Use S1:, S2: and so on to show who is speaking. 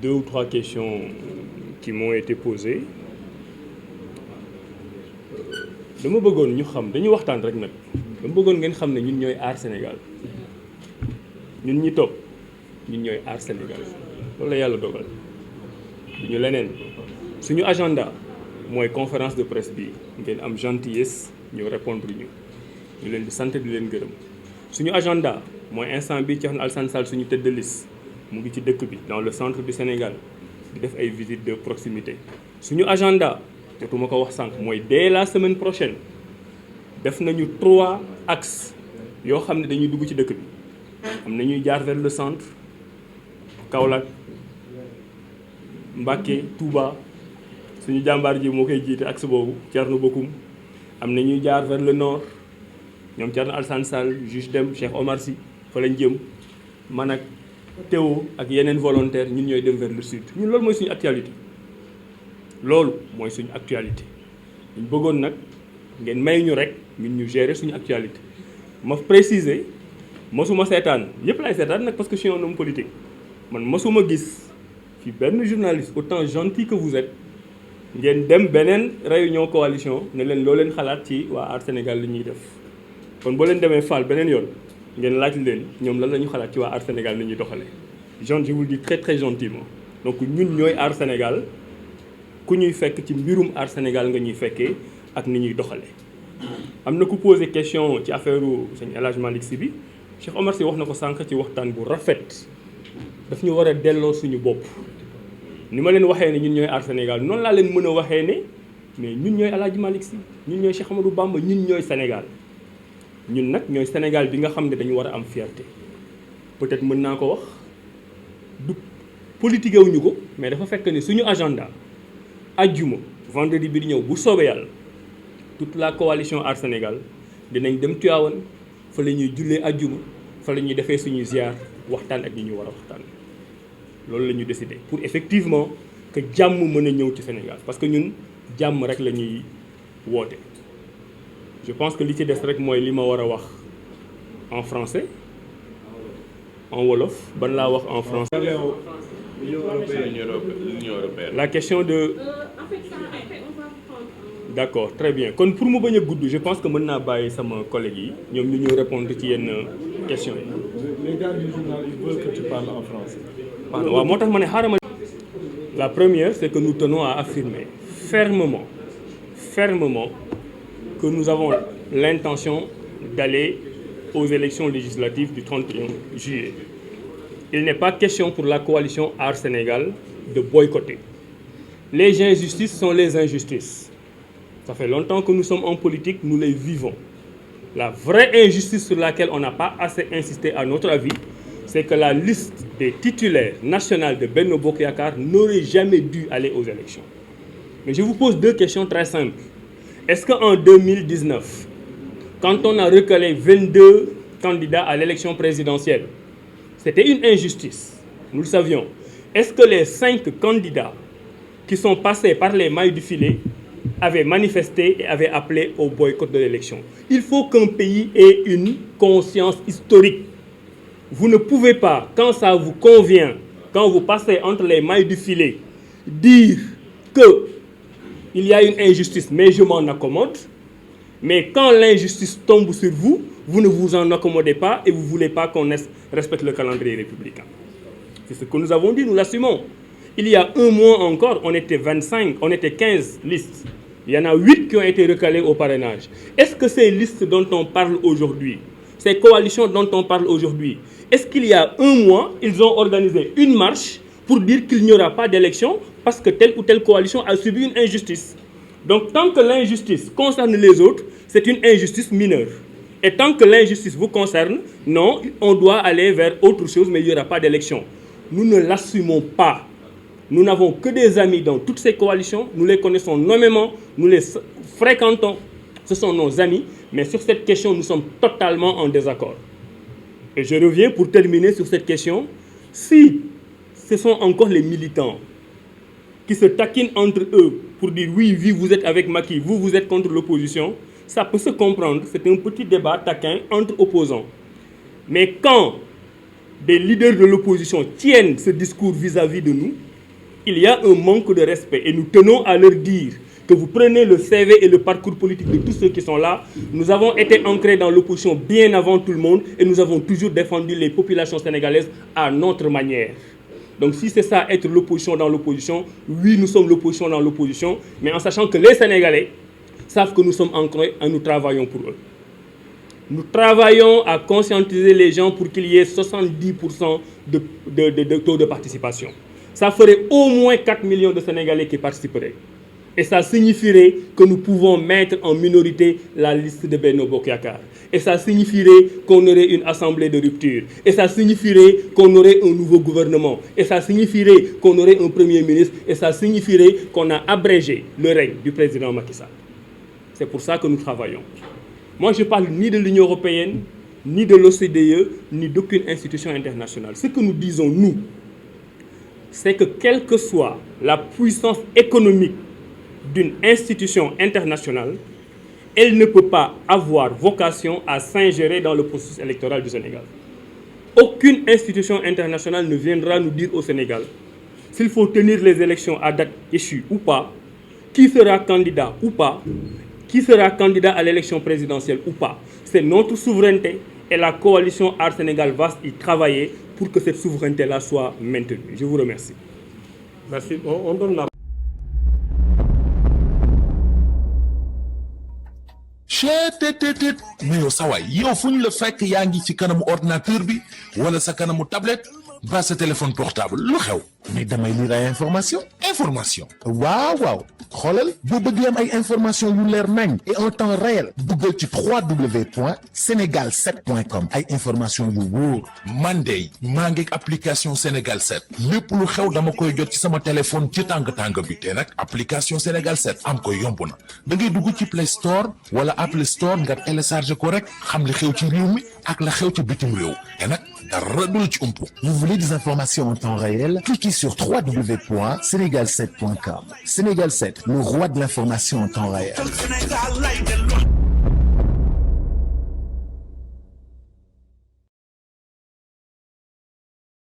S1: 2 ou 3 questions qui m'ont été posées dama bëggoon ñu xam dañuy waxtaan rek nag dama bëggoon ngeen xam ne ñun ñooy aar Sénégal ñun ñi toog ñun ñooy aar Sénégal loolu la yàlla dogal du ñu leneen suñu agenda mooy conférence de presse bi ngeen am gentillesse ñu répondre ñu leen di sant di leen gërëm suñu agenda mooy instant bi Thierno Alassane Sall suñu tête de liste mu ngi ci dëkk bi dans le centre du Sénégal di def ay visites de proximité suñu agenda jotuma ko wax sànq mooy dès la semaine prochaine def nañu 3 axes yoo xam ne dañuy dugg ci dëkk bi am na ñuy jaar vers le centre Kaolack Mbacké Touba suñu jàmbaar ji moo koy jiite axe boobu Thierno Bocoum am na ñuy jaar vers le nord ñoom Thierno Alassane Sall juge dem Cheikh Omar Sy fa lañ jëm man ak Théo ak yeneen volontaire ñun ñooy dem vers le sud ñun loolu mooy suñu actualité loolu mooy suñu actualité ñu bëggoon nag ngeen may ñu rek ñun ñu gérer suñu actualité ma préciser mosuma seetaan yëpp laay seetaan nag parce que je suis un homme politique man mosuma gis fi benn journaliste autant gentil que vous êtes ngeen dem beneen réunion coalition ne leen loo leen xalaat ci waa Aar Sénégal li ñuy def kon boo leen demee Fall beneen yoon ngeen laaj leen ñoom lan la ñu xalaat ci waa Aar Sénégal li ñuy doxalee je vous le dis très très gentiment donc ñun ñooy Aar Sénégal ku ñuy fekk ci mbirum Aar Sénégal nga ñuy fekkee ak ni ñuy doxalee. am na ku posé question ci affaire sëñ El Hadj Malick Sy bi Cheikh Omar Sy wax na ko sànq ci waxtaan bu rafet daf ñu war a delloo suñu bopp ni ma leen waxee ne ñun ñooy Aar Sénégal noonu laa leen mën a waxee ne mais ñun ñooy El Hadj Malick Sy ñun ñooy Cheikh Amadou Bamba ñun ñooy Sénégal ñun nag ñooy Sénégal bi nga xam ne dañu war a am fierté peut-être mën naa ko wax du politique wuñu ko mais dafa fekk ne suñu agenda ajjuma vendredi bi di ñëw bu soobee yàlla toute la coalition Aar Sénégal dinañ dem Tivaouane fa la ñuy jullee ajjuma fa la ñuy defee suñuy ziar waxtaan ak ñi ñu war a waxtaan loolu la ñu décidé pour effectivement que jàmm mën a ñëw ci Sénégal parce que ñun jàmm rek la ñuy woote. je pense que li ci des rek mooy li ma war a wax en français en wolof ban laa wax en français. la question de. d'accord très bien kon pour mu bañ a gudd je pense que mën naa bàyyi sama collègue yi ñoom ñu ñëw répondre ci yenn questions yi.
S2: les gars du journal ils veulent que tu parles en français.
S1: waaw moo tax ma ne xaaral ma. la première c'est que nous tenons à affirmer fermement que nous avons l'intention d'aller aux élections législatives du 31 juillet. Il n'est pas question pour la coalition Aar Sénégal de boycotter. Les injustices sont les injustices. Ça fait longtemps que nous sommes en politique, nous les vivons. La vraie injustice sur laquelle on n'a pas assez insisté à notre avis, c'est que la liste des titulaires nationales de Benno Bokk Yakaar n'aurait jamais dû aller aux élections. Mais je vous pose 2 questions très simples. Est-ce qu'en 2019, quand on a recalé 22 candidats à l'élection présidentielle, c'était une injustice? Nous le savions. Est-ce que les 5 candidats qui sont passés par les mailles du filet avaient manifesté et avaient appelé au boycott de l'élection? Il faut qu'un pays ait une conscience historique. Vous ne pouvez pas, quand ça vous convient, quand vous passez entre les mailles du filet, dire que il y a une injustice, mais je m'en accommode. Mais quand l'injustice tombe sur vous, vous ne vous en accommodez pas et vous ne voulez pas qu'on respecte le calendrier républicain. C'est ce que nous avons dit, nous l'assumons. Il y a 1 mois encore, on était 15 listes. Il y en a 8 qui ont été recalées au parrainage. Est-ce que ces listes dont on parle aujourd'hui, ces coalitions dont on parle aujourd'hui, est-ce qu'il y a 1 mois, ils ont organisé une marche pour dire qu'il n'y aura pas d'élection parce que telle ou telle coalition a subi une injustice? Donc tant que l'injustice concerne les autres, c'est une injustice mineure. Et tant que l'injustice vous concerne, non, on doit aller vers autre chose, mais il n'y aura pas d'élection. Nous ne l'assumons pas. Nous n'avons que des amis dans toutes ces coalitions, nous les connaissons nommément, nous les fréquentons, ce sont nos amis, mais sur cette question, nous sommes totalement en désaccord. Et je reviens pour terminer sur cette question. Si ce sont encore les militants qui se taquinent entre eux pour dire oui, vous êtes avec Macky, vous êtes contre l'opposition, ça peut se comprendre, c'est un petit débat taquin entre opposants. Mais quand des leaders de l'opposition tiennent ce discours vis-à-vis de nous, il y a un manque de respect et nous tenons à leur dire que vous prenez le CV et le parcours politique de tous ceux qui sont là. Nous avons été ancrés dans l'opposition bien avant tout le monde et nous avons toujours défendu les populations sénégalaises à notre manière. Donc si c'est ça, être l'opposition dans l'opposition, oui, nous sommes l'opposition dans l'opposition, mais en sachant que les Sénégalais savent que nous sommes ancrés et nous travaillons pour eux. Nous travaillons à conscientiser les gens pour qu'il y ait 70% de taux de participation. Ça ferait au moins 4 millions de Sénégalais qui participeraient. Et ça signifierait que nous pouvons mettre en minorité la liste de Benno Bokk Yakaar. Et ça signifierait qu'on aurait une assemblée de rupture. Et ça signifierait qu'on aurait un nouveau gouvernement. Et ça signifierait qu'on aurait un premier ministre. Et ça signifierait qu'on a abrégé le règne du président Macky Sall. C'est pour ça que nous travaillons. Moi, je ne parle ni de l'Union européenne, ni de l'OCDE, ni d'aucune institution internationale. Ce que nous disons, nous, c'est que quelle que soit la puissance économique d'une institution internationale, elle ne peut pas avoir vocation à s'ingérer dans le processus électoral du Sénégal. Aucune institution internationale ne viendra nous dire au Sénégal s'il faut tenir les élections à date échue ou pas, qui sera candidat ou pas, qui sera candidat à l'élection présidentielle ou pas. C'est notre souveraineté et la coalition Aar Sénégal va y travailler pour que cette souveraineté-là soit maintenue. Je vous remercie.
S2: Merci. On donne la
S3: cheetetetet mais yow sawaay yow fu ñu la fekk yaa ngi ci kanamu ordinateur bi wala sa kanamu tablette ba sa téléphone portable lu xew mais damay lire ay information waaw xoolal boo bëgg am ay information yu leer nañ et en temps réel duggal ci www.senegal7.com ay information yu wóor man de maa ngi application Sénégal 7 lépp lu xew dama koy jot ci sama téléphone ci tàng bi te nag application Sénégal 7 am ko yomb na da ngay dugg ci Play Store wala Apple Store nga télécharge ko rek xam li xew ci réew mi ak la xew ci bitim réew te nag dara du ci umpu. Vous voulez des informations en temps réel? Cliquez sur www.senegal7.com. Sénégal 7, le roi de l'information en temps réel.